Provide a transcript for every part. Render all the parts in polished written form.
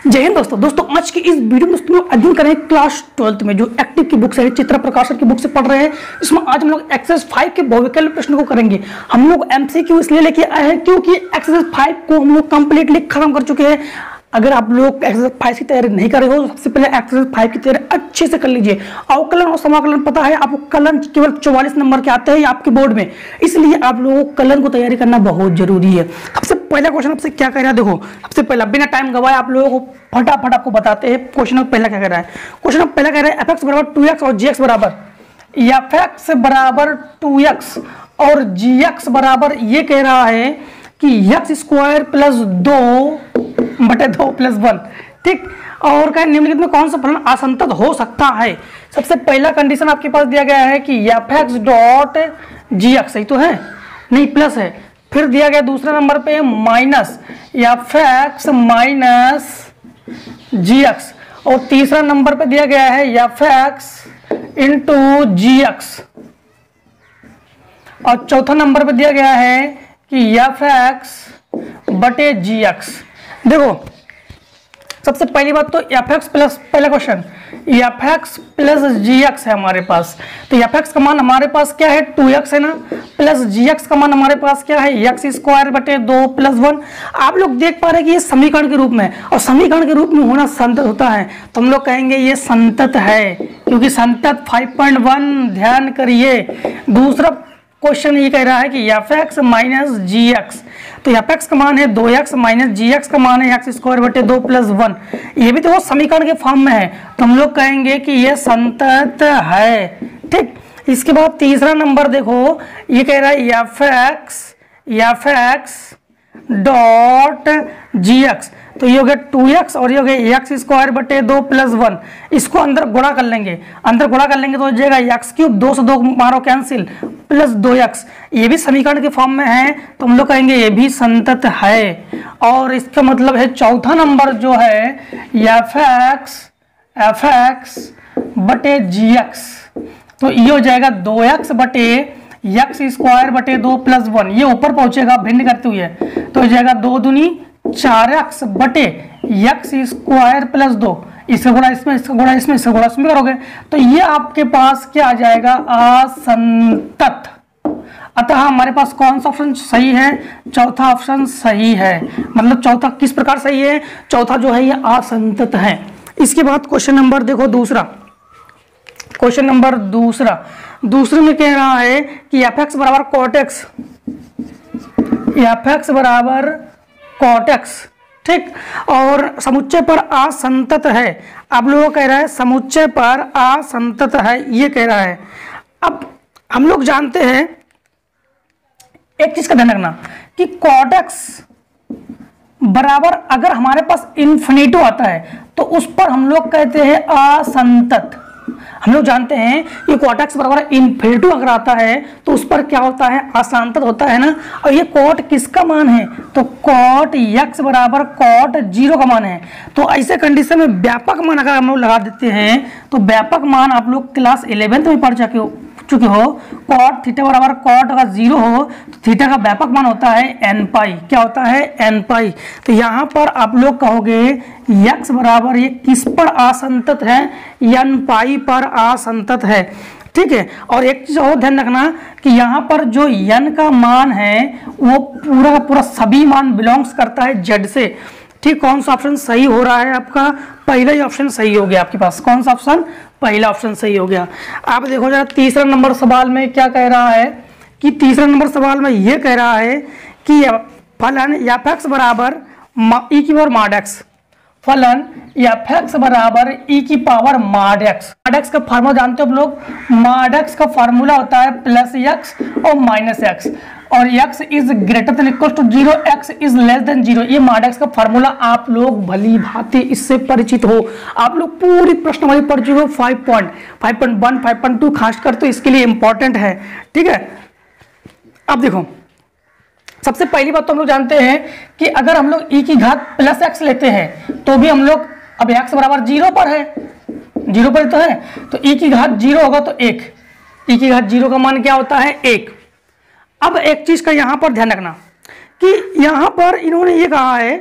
जय हिंद दोस्तों आज की इस वीडियो में दोस्तों अध्ययन करें क्लास 12th में जो एक्टिव की बुक है, चित्र प्रकाशन की बुक से पढ़ रहे हैं। इसमें आज हम लोग एक्सरसाइज 5 के बहुविकल्प प्रश्न को करेंगे। हम लोग एमसीक्यू इसलिए लेके आए हैं क्योंकि एक्सरसाइज 5 को हम लोग कंप्लीटली खत्म कर चुके हैं। अगर आप लोग एक्सरसाइज 5 की तैयारी नहीं कर रहे हो तो सबसे पहले एक्सरसाइज 5 की तैयारी अच्छे से कर लीजिए। अवकलन और समाकलन पता है आपको, कलन केवल 44 नंबर के आते हैं आपके बोर्ड में, इसलिए आप लोगों को कलन को तैयारी करना बहुत जरूरी है। सबसे पहला क्वेश्चन आपसे क्या कह रहा है, देखो सबसे पहला बिना टाइम गवाए आप लोगों को फटाफट आपको बताते हैं। क्वेश्चन पहला क्या कह रहा है, क्वेश्चन पहला कह रहा है fx बराबर 2x और gx बराबर fx बराबर 2x और gx बराबर ये कह रहा है कि x स्क्वायर प्लस 2/2 प्लस 1, ठीक। और क्या निम्नलिखित में कौन सा फलन असंतत हो सकता है। सबसे पहला कंडीशन आपके पास दिया गया है कि fx डॉट gx, सही तो है, नहीं प्लस है। फिर दिया गया दूसरे नंबर पे माइनस fx माइनस gx, और तीसरा नंबर पे दिया गया है fx इंटू gx, और चौथा नंबर पे दिया गया है कि fx बटे gx। देखो सबसे पहली बात तो fx प्लस, पहला क्वेश्चन fx प्लस gx है हमारे पास, तो fx का मान हमारे पास क्या है 2x है ना, प्लस gx का मान हमारे पास क्या है x स्क्वायर बटे 2 प्लस 1। आप लोग देख पा रहे हैं कि ये समीकरण के रूप में, और समीकरण के रूप में होना संतत होता है, तो हम लोग कहेंगे ये संतत है, क्योंकि संतत 5.1 ध्यान करिए। दूसरा क्वेश्चन ये कह रहा है कि fx माइनस gx, तो fx का मान है 2x माइनस gx का मान है x स्क्वायर बटे 2 प्लस 1। ये भी तो वो समीकरण के फॉर्म में है, तो हम लोग कहेंगे कि ये संतत है, ठीक। इसके बाद तीसरा नंबर देखो, ये कह रहा है fx डॉट gx, तो ये हो गया 2x और ये हो गया x स्क्वायर बटे 2 प्लस 1। इसको अंदर गुणा कर लेंगे, तो हो जाएगा x क्यूब, 2 से 2 मारो कैंसिल, प्लस 2x। ये भी समीकरण के फॉर्म में है, तो हम लोग कहेंगे ये भी संतत है। और इसका मतलब है चौथा नंबर जो है fx बटे gx, तो ये हो जाएगा 2x बटे x स्क्वायर बटे 2 प्लस 1। ये ऊपर पहुंचेगा भिन्न करते हुए, तो हो जाएगा 2 दूनी 4x बटे x स्क्वायर प्लस 2। इसका गुणा इसमें, इसका गुणा इसमें, इसका गुणा इसमें करोगे तो ये आपके पास क्या आ जाएगा, असंतत। अतः हमारे पास कौन सा ऑप्शन सही है, चौथा ऑप्शन सही है। मतलब चौथा किस प्रकार सही है, चौथा जो है ये असंतत है। इसके बाद क्वेश्चन नंबर देखो दूसरा, क्वेश्चन नंबर दूसरे में कह रहा है कि fx बराबर cot x, fx बराबर cot x, ठीक। और समुच्चय पर असंतत है, आप लोगों को कह रहा है समुच्चय पर असंतत है, ये कह रहा है। अब हम लोग जानते हैं एक चीज का ध्यान रखना कि cot x बराबर अगर हमारे पास इन्फिनिटो आता है तो उस पर हम लोग कहते हैं असंतत। हम लोग जानते हैं ये cot x बराबर इन्फिनिटो अगर आता है तो उस पर क्या होता है, असंतत होता है ना। और ये cot किसका मान है, तो cot x बराबर cot 0 का मान है। तो ऐसे कंडीशन में व्यापक मान अगर हम लोग लगा देते हैं तो व्यापक मान आप लोग क्लास 11th में पढ़ चुके हो, cot थीटा बराबर cot अगर 0 हो तो थीटा का व्यापक मान होता है n पाई। क्या होता है, n पाई। तो यहाँ पर आप लोग कहोगे x बराबर ये किस पर असंतत है, n पाई पर असंतत है, ठीक है। और एक चीज और ध्यान रखना कि यहाँ पर जो n का मान है वो पूरा का पूरा सभी मान बिलोंग्स करता है z से, ठीक। कौन सा ऑप्शन सही हो रहा है आपका, पहला ही ऑप्शन सही हो गया आपके पास। कौन सा ऑप्शन, पहला ऑप्शन सही हो गया। आप देखो जरा तीसरा नंबर सवाल में क्या कह रहा है कि तीसरा नंबर सवाल में ये कह रहा है कि फलन fx बराबर e की पावर mod x, फलन fx बराबर e की power mod x। mod x का फार्मूला जानते हो आप लोग, mod x का फार्मूला होता है प्लस x और माइनस x, और x is greater than equal to 0, x is less than 0। ये mod x का फार्मूला आप लोग भली भांति इससे परिचित हो। आप लोग पूरी प्रश्नवाली पढ़ चुके हो, 5.1 5.2 खासकर तो इसके लिए इंपॉर्टेंट है, ठीक है। अब देखो सबसे पहली बात तो हम लोग जानते हैं कि अगर हम लोग e की घात प्लस x लेते हैं तो भी हम लोग, अब x बराबर 0 पर है, 0 पर तो है, तो e की घात 0 होगा तो 1, e की घात 0 का मान क्या होता है, 1। अब एक चीज का यहां पर ध्यान रखना कि यहां पर इन्होंने ये कहा है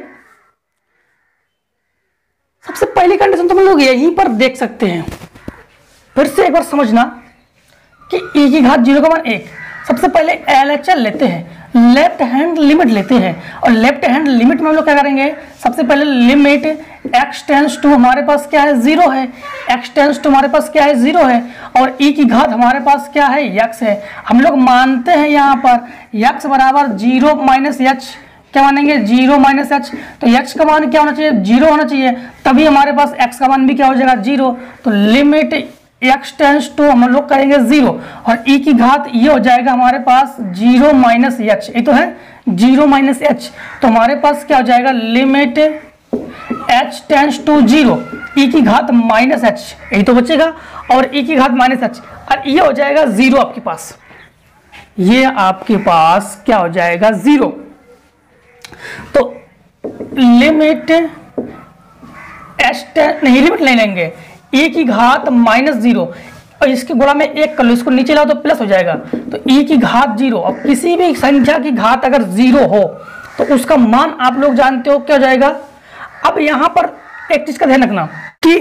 पहली कंडीशन तो हम लोग यहीं पर देख सकते हैं। फिर से एक बार समझना कि e की घात 0 का मान 1। सबसे पहले LHL लेते हैं, लेफ्ट हैंड लिमिट लेते हैं, और लेफ्ट हैंड लिमिट में हम लोग क्या करेंगे, सबसे पहले लिमिट x टेंस टू हमारे पास क्या है 0 है, x टेंस टू हमारे पास क्या है 0 है, और e की घात हमारे पास क्या है x है। हम लोग मानते हैं यहाँ पर x बराबर 0 माइनस एच, क्या मानेंगे 0 माइनस एच, तो x का मान क्या होना चाहिए 0 होना चाहिए, तभी हमारे पास x का मान भी क्या हो जाएगा 0। तो लिमिट x टेंस टू हम लोग करेंगे 0, और e की घात ये हो जाएगा हमारे पास 0 माइनस एच, ये तो है 0 माइनस एच, तो हमारे पास क्या हो जाएगा limit h tends to 0, e की घात माइनस एच, यही तो बचेगा, और e की घात माइनस एच, और ये हो जाएगा 0 आपके पास, ये आपके पास क्या हो जाएगा 0। तो लिमिट नहीं लिमिट ले लेंगे e की घात माइनस 0, और इसके गुणा में 1 कर लो, इसको नीचे लाओ तो प्लस हो जाएगा, तो e की घात 0, और किसी भी संख्या की घात अगर 0 हो तो उसका मान आप लोग जानते हो क्या हो जाएगा। अब यहाँ पर एक चीज का ध्यान रखना कि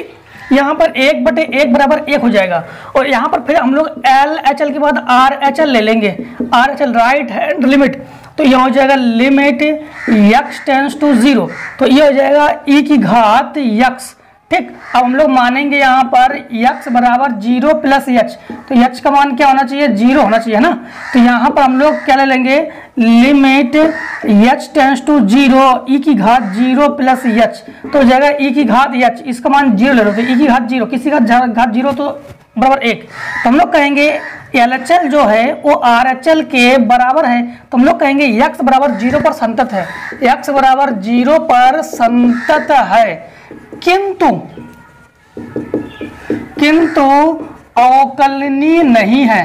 यहाँ पर 1/1 बराबर 1 हो जाएगा, और यहाँ पर फिर हम लोग LHL के बाद RHL ले लेंगे, RHL राइट हैंड लिमिट, तो यह हो जाएगा लिमिट x टेंस टू 0, तो ये हो जाएगा e की घात x। ठीक, अब हम लोग मानेंगे यहाँ पर x बराबर 0 प्लस एच, तो h का मान क्या होना चाहिए 0 होना चाहिए ना, तो यहाँ पर हम लोग क्या ले लेंगे limit h tends to 0, e की घात 0 प्लस एच, तो हो जाएगा e की घात h, इसका मान 0 ले लो, तो e की घात 0, किसी का घात 0 तो बराबर 1, तो हम लोग कहेंगे LHL जो है वो RHL के बराबर है, तो हम लोग कहेंगे x बराबर 0 पर संतत है, x बराबर 0 पर संतत है, किंतु अवकलनीय नहीं है,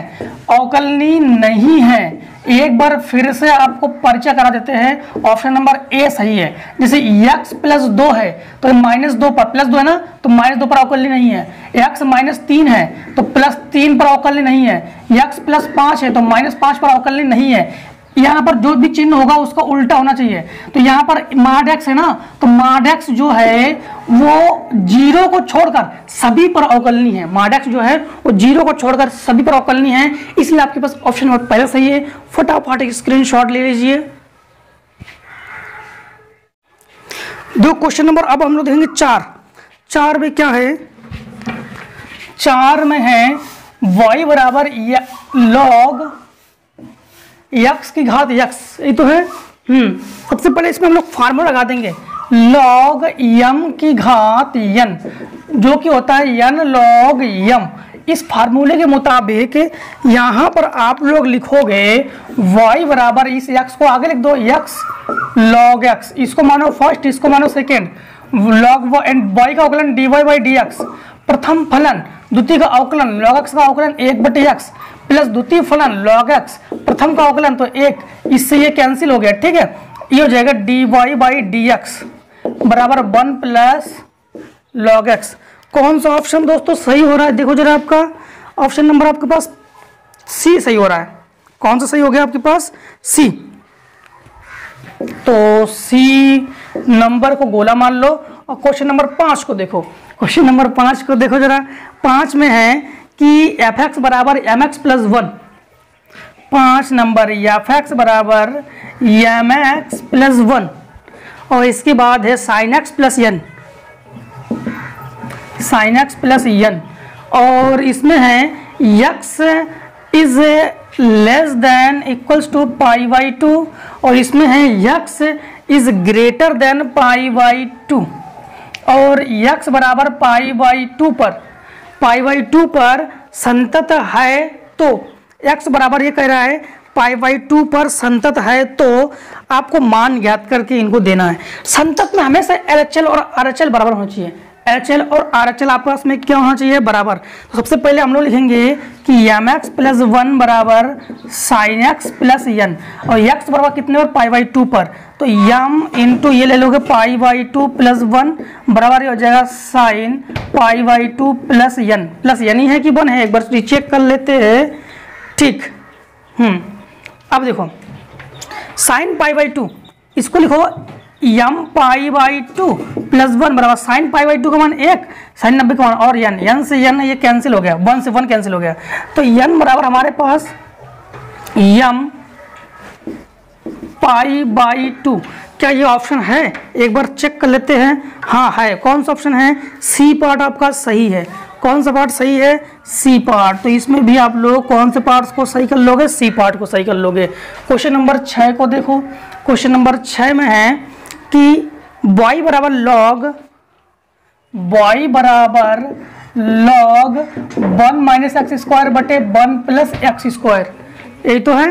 अवकलनीय नहीं है। एक बार फिर से आपको परिचय करा देते हैं, ऑप्शन नंबर ए सही है। जैसे x प्लस 2 है तो माइनस 2 पर, प्लस 2 है ना तो माइनस 2 पर अवकलनीय नहीं है, x माइनस 3 है तो प्लस 3 पर अवकलनीय नहीं है, x प्लस 5 है तो माइनस 5 पर अवकलनीय नहीं है। यहाँ पर जो भी चिन्ह होगा उसका उल्टा होना चाहिए, तो यहाँ पर mod x है ना, तो mod x जो है वो 0 को छोड़कर सभी पर अवकलनीय है, mod x जो है वो 0 को छोड़कर सभी पर अवकलनीय है, इसलिए आपके पास ऑप्शन नंबर पहले सही है। फटाफट एक स्क्रीनशॉट ले लीजिए। दो क्वेश्चन नंबर अब हम लोग देखेंगे 4 में क्या है, 4 में है y बराबर log x की घात x, ये तो है। सबसे पहले इसमें हम लोग फार्मूला लगा देंगे log m की घात n, जो कि होता है n log m। इस फार्मूले के मुताबिक यहाँ पर आप लोग लिखोगे y बराबर, इस x को आगे लिख दो x log x, इसको मानो फर्स्ट, इसको मानो सेकेंड, log y का अवकलन dy बाई dx, प्रथम फलन द्वितीय का अवकलन log x का अवकलन 1/x प्लस द्वितीय फलन log x प्रथम का अवकलन तो 1, इससे ये कैंसिल हो गया। ठीक है, ये हो जाएगा dy बाई dx बराबर 1 प्लस log x। कौन सा ऑप्शन दोस्तों सही हो रहा है, देखो जरा, आपका ऑप्शन नंबर आपके पास सी सही हो रहा है। कौन सा सही हो गया आपके पास, सी। तो सी नंबर को गोला मान लो, और क्वेश्चन नंबर 5 को देखो, क्वेश्चन नंबर 5 को देखो जरा। 5 में है कि f(x) बराबर mx प्लस 1, 5 नंबर f(x) बराबर mx प्लस 1, और इसके बाद है sin x plus n, sin x plus n, और इसमें है x is less than equals to pi by 2, और इसमें है x is greater than pi by 2, और x बराबर पाई बाई 2 पर संतत है, तो x बराबर ये कह रहा है पाई बाई 2 पर संतत है, तो आपको मान ज्ञात करके इनको देना है। संतत में हमेशा LHL और RHL बराबर होना चाहिए, LHL और RHL आपस में क्या होना चाहिए, बराबर। तो सबसे पहले हम लोग लिखेंगे कि mx प्लस 1 बराबर sin x प्लस n, और x बराबर कितने पर, पाई बाई 2 पर, तो m इंटू ये ले लोगे पाई बाई 2 प्लस 1 बराबर हो जाएगा sin pi by 2 plus n, plus n ही है कि 1 है, एक बार चेक कर लेते हैं। ठीक, अब देखो sin पाई बाई 2, इसको लिखो एम पाई बाई 2 प्लस 1 बराबर साइन पाई बाई 2 का मान 1, साइन 90 का मान और एन से एन ये कैंसिल हो गया, 1 से 1 कैंसिल हो गया, तो एन बराबर हमारे पास एम पाई बाई 2। क्या ये ऑप्शन है? एक बार चेक कर लेते हैं। हाँ है। कौन सा ऑप्शन है? सी पार्ट आपका सही है। कौन सा पार्ट सही है? C part. तो इसमें भी आप लोग कौन से पार्ट्स को सही कर लोगे? सी पार्ट को सही कर लोगे। क्वेश्चन नंबर 6 को देखो। क्वेश्चन नंबर 6 में है कि y बराबर लॉग 1 माइनस एक्स स्क्वायर बटे 1 प्लस एक्स स्क्वायर, यही तो है।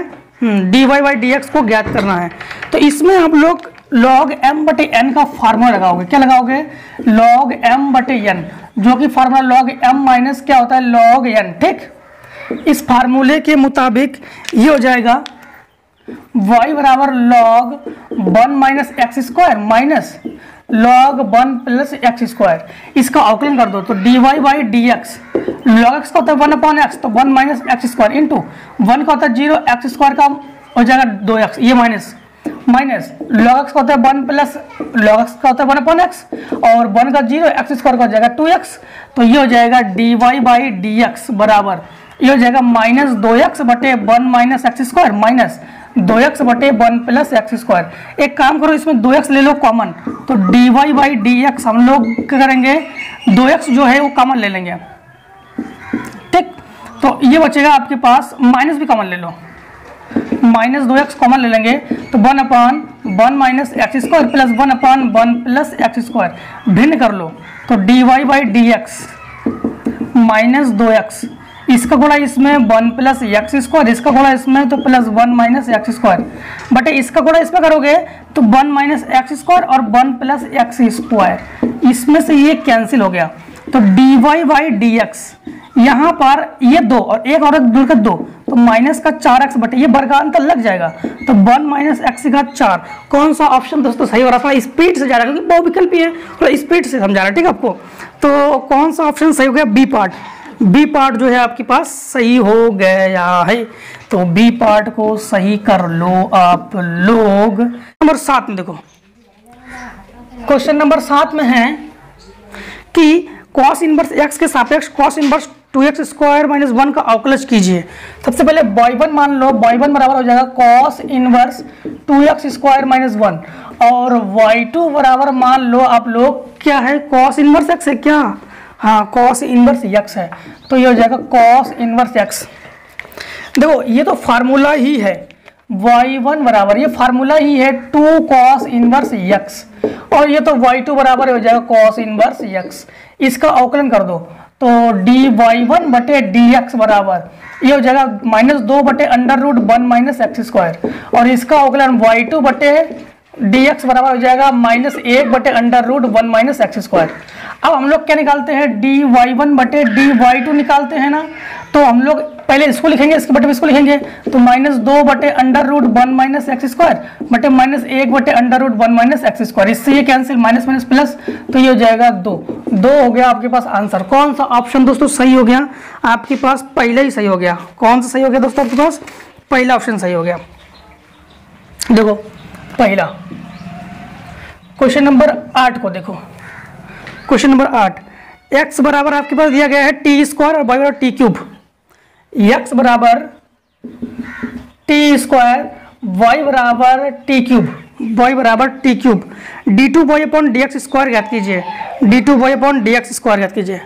dy बाई डी एक्स को ज्ञात करना है। तो इसमें आप लोग log m बटे n का फार्मूला लगाओगे। क्या लगाओगे? log m बटे n, जो कि फार्मूला log m माइनस क्या होता है? log n। ठीक, इस फार्मूले के मुताबिक ये हो जाएगा y बराबर log 1 minus x square minus log 1 plus x square. इसका अवकलन कर दो तो dy by D x, log x का होता है 1 अपॉन एक्स, तो 1 माइनस एक्स स्क्वायर इंटू 1 का होता है 0, एक्स स्क्वायर का हो जाएगा 2x, ये माइनस log x का होता है 1 प्लस log x का होता है 1 अपॉन एक्स और 1 का 0, एक्स स्क्वायर का हो जाएगा 2x, तो ये हो जाएगा dy बाई डी एक्स बराबर ये हो जाएगा माइनस 2x बटे 1 minus x square minus 2x बटे 1 प्लस एक्स स्क्वायर। एक काम करो, इसमें 2x ले लो कॉमन, तो dy बाई डी एक्स हम लोग क्या करेंगे? 2x जो है वो कॉमन ले लेंगे। ठीक, तो ये बचेगा आपके पास, माइनस भी कॉमन ले लो, माइनस 2x कॉमन ले लेंगे तो 1 upon 1 minus x square plus 1 upon 1 plus x square भिन्न कर लो तो dy by D x minus 2x, इसका गुणा इसमें 1 प्लस एक्स स्क्वायर, इसका गुणा इसमें तो प्लस 1 माइनस एक्स स्क्वायर बटे इसका गुणा इसमें करोगे तो 1 माइनस एक्स स्क्वायर और 1 प्लस एक्स स्क्वायर, इसमें से ये कैंसिल हो गया तो dy बाई डी एक्स, यहाँ पर ये 2 और एक और दूर का 2 तो माइनस का 4x बटे ये वर्गांतर लग जाएगा तो 1 माइनस एक्स की घात 4। कौन सा ऑप्शन दोस्तों सही हो रहा? थोड़ा स्पीड से जा रहा है क्योंकि बहुविकल्पी है, थोड़ा स्पीड से समझा रहा है। ठीक है आपको, तो कौन सा ऑप्शन सही हो गया? B part. बी पार्ट जो है आपके पास सही हो गया है, तो बी पार्ट को सही कर लो आप लोग। नंबर 7 में देखो, क्वेश्चन नंबर 7 में है कि cos इनवर्स x के सापेक्ष cos inverse 2x square minus 1 का अवकलज कीजिए। सबसे पहले y1 मान लो, y1 बराबर हो जाएगा cos inverse 2x square minus 1 और y2 बराबर मान लो आप लोग क्या है? cos इनवर्स x है क्या? हाँ, cos इनवर्स x है, तो ये हो जाएगा cos इनवर्स x। देखो ये तो फार्मूला ही है, y1 बराबर ये फार्मूला ही है 2 cos इनवर्स x और ये तो y2 बराबर हो जाएगा cos इनवर्स x। इसका अवकलन कर दो तो dy1 बटे dx बराबर ये हो जाएगा माइनस 2 बटे under root 1 minus x square और इसका अवकलन y2 बटे dx बराबर हो जाएगा माइनस 1 बटे under root 1 minus x square. अब हम लोग क्या निकालते हैं? dy1 बटे dy2 निकालते हैं ना, तो हम लोग पहले इसको लिखेंगे, इसके बटे इसको लिखेंगे तो माइनस 2 बटे under root 1 minus x square बटे माइनस 1 बटे under root 1 minus x square, इससे ये कैंसिल माइनस माइनस प्लस तो ये हो जाएगा 2 हो गया आपके पास आंसर। कौन सा ऑप्शन दोस्तों सही हो गया आपके पास? पहले ही सही हो गया। कौन सा सही हो गया दोस्तों आपके पास? पहला ऑप्शन सही हो गया। देखो पहला। क्वेश्चन नंबर 8 को देखो। क्वेश्चन नंबर 8, x बराबर आपके पास दिया गया है टी स्क्वायर और y बराबर टी क्यूब। x बराबर टी स्क्वायर, y बराबर टी क्यूब, y बराबर T cube, d2y upon D x square ज्ञात कीजिए। d2y upon D x square ज्ञात कीजिए।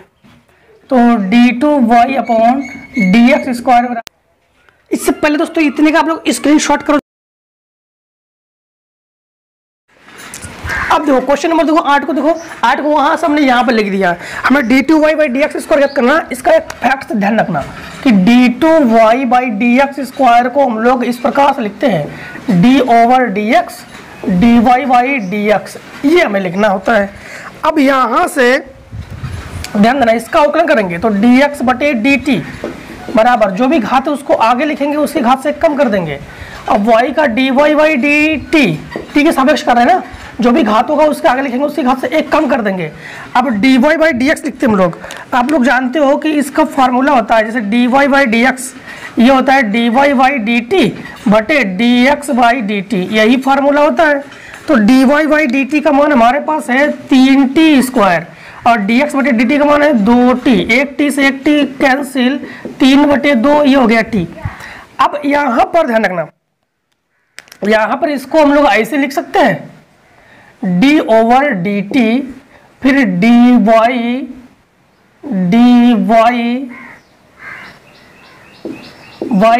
तो d2y upon D x square, इससे पहले दोस्तों इतने का आप लोग स्क्रीनशॉट करो। अब देखो क्वेश्चन नंबर देखो 8 को, देखो 8 को वहां से हमने यहाँ पर लिख दिया, हमें d2y by D x square ज्ञात करना। इसका एक फैक्ट से ध्यान रखना कि d2y by D x square को हम लोग इस प्रकार से लिखते हैं d over D x dy by D x, ये हमें लिखना होता है। अब यहाँ से ध्यान देना, इसका अवकलन करेंगे तो dx बटे dt बराबर जो भी घात है उसको आगे लिखेंगे, उसकी घात से कम कर देंगे। अब y का dy बाई dt, t के सापेक्ष कर रहे हैं ना, जो भी घात होगा उसके आगे लिखेंगे, उसकी घात से एक कम कर देंगे। अब dy बाई dx लिखते हैं हम लोग। आप लोग जानते हो कि इसका फॉर्मूला होता है, जैसे dy बाई dx ये होता है dy बाई dt बटे dx बाई dt, यही फार्मूला होता है। तो dy बाई डी टी का मान हमारे पास है 3t² और dx बटे dt का मान है 2t। एक t से एक t कैंसिल, 3/2 ये हो गया t। अब यहाँ पर ध्यान रखना, यहाँ पर इसको हम लोग ऐसे लिख सकते हैं d/dt, फिर dy बाई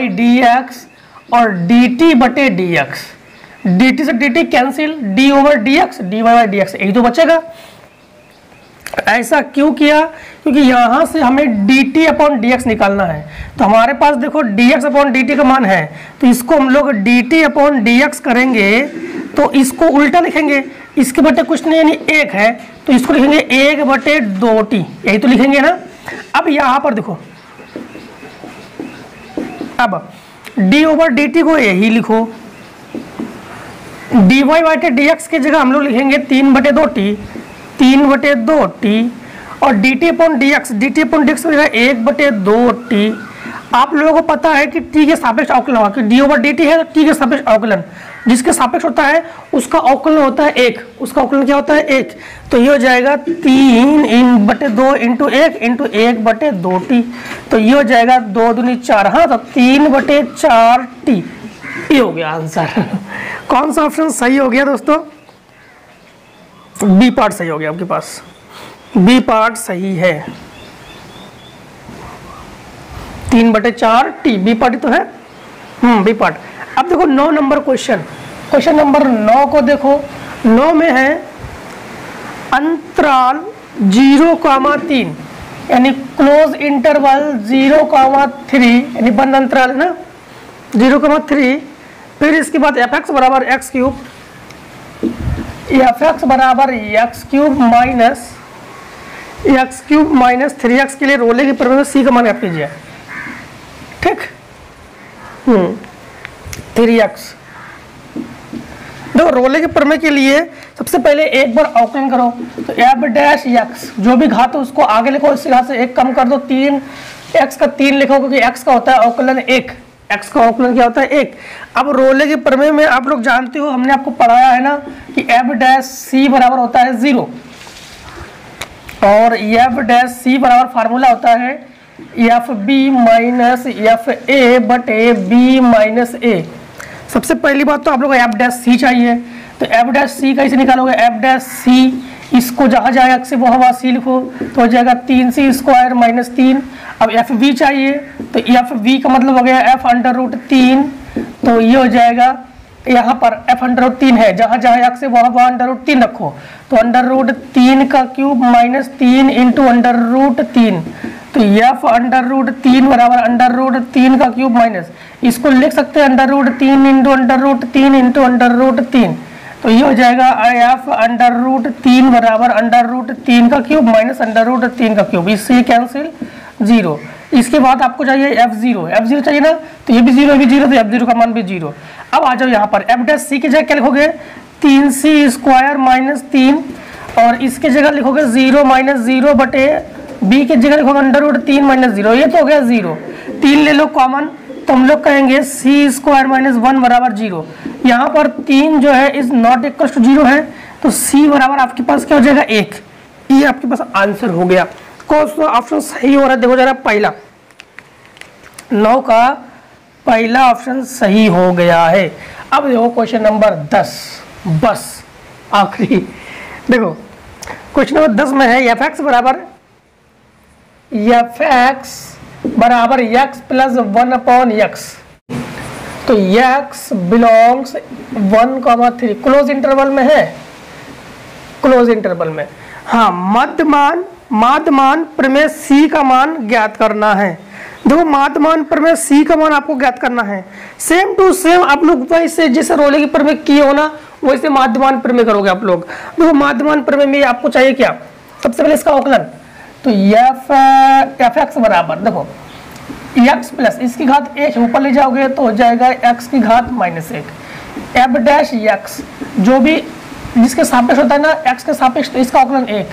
dx और dt बटे dx, dt से dt cancel, d/dx, dy by dx, यही तो बचेगा। ऐसा क्यों किया? क्योंकि यहाँ से हमें dt/dx निकालना है। तो हमारे पास देखो dx/dt का मान है, तो इसको हम लोग dt/dx करेंगे तो इसको उल्टा लिखेंगे, इसके बटे कुछ नहीं यानी 1 है, तो इसको लिखेंगे 1/2t, यही तो लिखेंगे ना। अब यहाँ पर देखो, अब d/dt को यही लिखो, dy बटे dx की जगह हम लोग लिखेंगे 3/2t, 3/2t और dt/dx की जगह 1/2t। आप लोगों को पता है कि t के सापेक्ष अवकलन होगा, कि d/dt है तो t के सापेक्ष अवकलन, जिसके सापेक्ष होता है उसका अवकलन होता है 1, उसका अवकलन क्या होता है 1। तो ये हो जाएगा 3/2 इंटू 1 इंटू 1/2t, तो ये हो जाएगा 2 दूनी 4, हाँ तो 3/4t, ये हो गया आंसर। कौन सा ऑप्शन सही हो गया दोस्तों? बी पार्ट सही हो गया आपके पास, बी पार्ट सही है, 3/4t, बी पार्ट तो है, बी पार्ट। अब देखो 9 नंबर क्वेश्चन नंबर 9 को देखो, 9 में है अंतराल 0,3 यानी क्लोज इंटरवल 0,3 यानी बंद अंतराल है ना 0,3, फिर इसके बाद fx बराबर x³ fx बराबर x³ माइनस 3x के लिए रोले की प्रमेय में c का मान ज्ञात कीजिए। ठीक, 3x। देखो रोले के प्रमेय के लिए सबसे पहले एक बार अवकलन करो, तो f' जो भी घात है उसको आगे लिखो, इससे घात से 1 कम कर दो, 3x का 3 लिखो, क्योंकि x का होता है अवकलन 1, x का अवकलन क्या होता है 1। अब रोले के प्रमेय में आप लोग जानते हो, हमने आपको पढ़ाया है ना कि f' बराबर होता है 0 और f' बराबर फार्मूला होता है fb माइनस fa बटे b माइनस a। सबसे पहली बात तो आप लोग को f' चाहिए, तो f' कैसे निकालोगे? f' इसको जहाँ जाएगा x से वहाँ c लिखो, तो हो जाएगा 3c² माइनस 3। अब fb चाहिए, तो fb का मतलब हो गया f√3, तो ये हो जाएगा यहाँ पर f√3 है, जहाँ जहाँ x से वहाँ √3 रखो, तो √3 का क्यूब माइनस 3 इंटू √3, तो f√3 बराबर √3 का क्यूब माइनस, इसको लिख सकते हैं √3 इंटू √3 इंटू √3, तो ये हो जाएगा f√3 बराबर √3 का क्यूब माइनस √3 का क्यूब, इससे कैंसिल 0। इसके बाद आपको चाहिए f0 चाहिए ना, तो ये भी 0 भी 0, तो f0 का मान भी 0। अब आ जाओ यहाँ पर f' की जगह क्या लिखोगे? 3c² माइनस 3 और इसके जगह लिखोगे 0 माइनस 0 बटे b की जगह लिखोगे √3 माइनस 0, ये तो हो गया 0। 3 ले लो कॉमन, तो हम लोग कहेंगे c² माइनस 1 बराबर 0। यहाँ पर 3 जो है इज नॉट इक्वल टू 0 है, तो c बराबर आपके पास क्या हो जाएगा 1। ये आपके पास आंसर हो गया। कौन सा ऑप्शन सही हो रहा है? देखो जरा, पहला 9 का पहला ऑप्शन सही हो गया है। अब देखो क्वेश्चन नंबर 10, बस आखिरी। देखो क्वेश्चन नंबर 10 में है fx बराबर x प्लस 1/x, तो x बिलोंग्स 1,3 क्लोज इंटरवल में है, क्लोज इंटरवल में। हाँ, माध्यमान प्रमेय c का मान ज्ञात करना है। देखो माध्यमान प्रमेय c का मान आपको ज्ञात करना है, सेम टू सेम आप लोग वैसे जैसे रोले की प्रमेय किए हो ना, वैसे माध्यमान प्रमेय करोगे आप लोग। देखो माध्यमान प्रमेय में आपको चाहिए क्या? सबसे पहले इसका अवकलन, तो fx बराबर देखो x प्लस इसकी घात 1 ऊपर ले जाओगे तो हो जाएगा x की घात माइनस 1, f' जो भी जिसके सापेक्ष होता है ना x के सापेक्ष, तो इसका अवकलन 1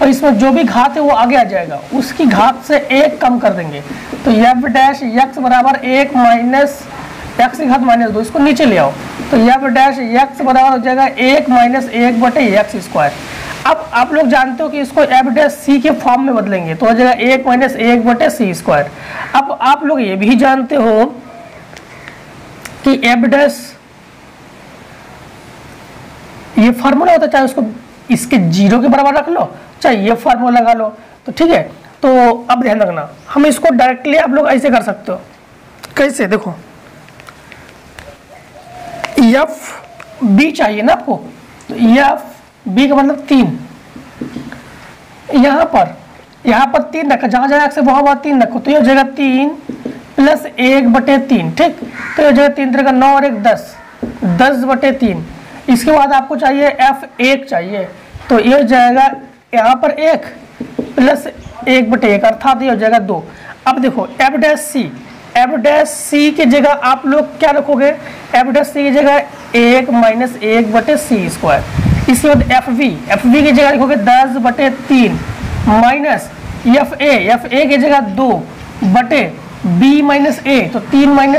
और इसमें जो भी घात है वो आगे आ जाएगा, उसकी घात से 1 कम कर देंगे, तो f' बराबर 1 माइनस एक्स की घात -2, इसको नीचे ले आओ तो एफ डैश एक्स बराबर हो जाएगा 1 - 1 बटे एक्स स्क्वायर। अब आप लोग जानते हो कि इसको एफ डैश सी के फॉर्म में बदलेंगे तो हो जाएगा 1 - 1 बटे सी स्क्वायर। अब आप लोग ये भी जानते हो कि एफ डैश ये फार्मूला होता है, चाहे उसको इसके 0 के बराबर रख लो चाहे ये फार्मूला लगा लो, तो ठीक है। तो अब ध्यान रखना, हम इसको डायरेक्टली आप लोग ऐसे कर सकते हो। कैसे? देखो एफ बी चाहिए ना आपको, तो एफ बी का मतलब 3, यहाँ पर 3 रखा, जहाँ जहाँ से वहाँ 3 रखो तो ये हो जाएगा 3 + 1 बटे 3, ठीक। तो ये हो जाएगा 3 × 9 और 1 10 बटे 3। इसके बाद आपको चाहिए f1 चाहिए, तो ये हो जाएगा यहाँ पर 1 + 1 बटे 1 अर्थात ये हो जाएगा 2। अब देखो एफ डैश सी की जगह आप लोग क्या रखोगे? एफ डैश सी की जगह 1 - 1 बटे सी स्क्वायर। इसके बाद एफ वी की जगह लिखोगे 10 बटे 3 माइनस एफ ए की जगह 2 बटे बी - ए, तो 3 - 1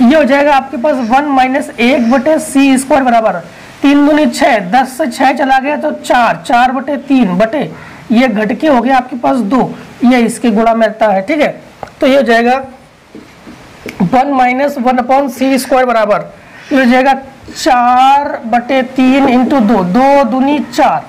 ये हो जाएगा आपके पास 1 - 1 बटे सी स्क्वायर बराबर 3 दूनी 6, 10 से 6 चला गया तो 4 बटे 3 बटे ये घट के हो गया आपके पास 2, ये इसके गुणा में आता है, ठीक है। तो ये हो जाएगा 1 - 1 सी स्क्वायर बराबर ये हो जाएगा 4 बटे 3 × 2 दूनी 4,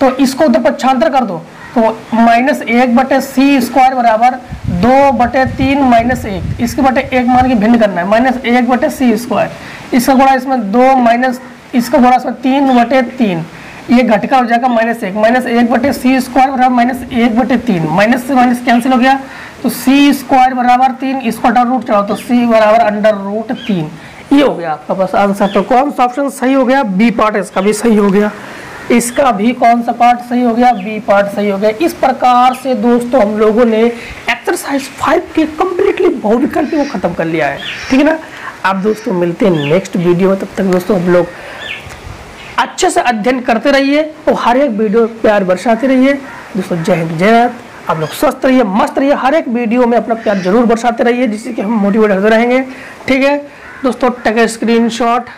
तो इसको तो पक्षांतर कर दो तो -1 बटे सी स्क्वायर बराबर 2 बटे 3 - 1, इसके बटे 1 मान के भिन्न करना है, -1 बटे सी स्क्वायर, इसका गुणा इसमें 2 माइनस इसका गुणा इसमें 3 बटे 3, ये घटका हो जाएगा -1 बटे सी स्क्वायर बराबर -1 बटे 3, माइनस से माइनस कैंसिल हो गया तो सी स्क्वायर बराबर 3, इसको √ चढ़ाओ तो सी बराबर √3। ये हो गया आपका बस आंसर। तो कौन सा ऑप्शन सही हो गया? बी पार्ट इसका भी सही हो गया। इसका भी कौन सा पार्ट सही हो गया? बी पार्ट सही हो गया। इस प्रकार से दोस्तों हम लोगों ने एक्सरसाइज 5 के कम्प्लीटली बहुविकल्पी को खत्म कर लिया है, ठीक है ना। अब दोस्तों मिलते हैं नेक्स्ट वीडियो में, तब तक दोस्तों हम लोग अच्छे से अध्ययन करते रहिए और हर एक वीडियो प्यार बरसाते रहिए। दोस्तों जय हिंद जय भारत। आप लोग स्वस्थ रहिए, मस्त रहिए, हर एक वीडियो में अपना प्यार जरूर बरसाते रहिए जिससे कि हम मोटिवेट होते रहेंगे, ठीक है दोस्तों। Take screenshot.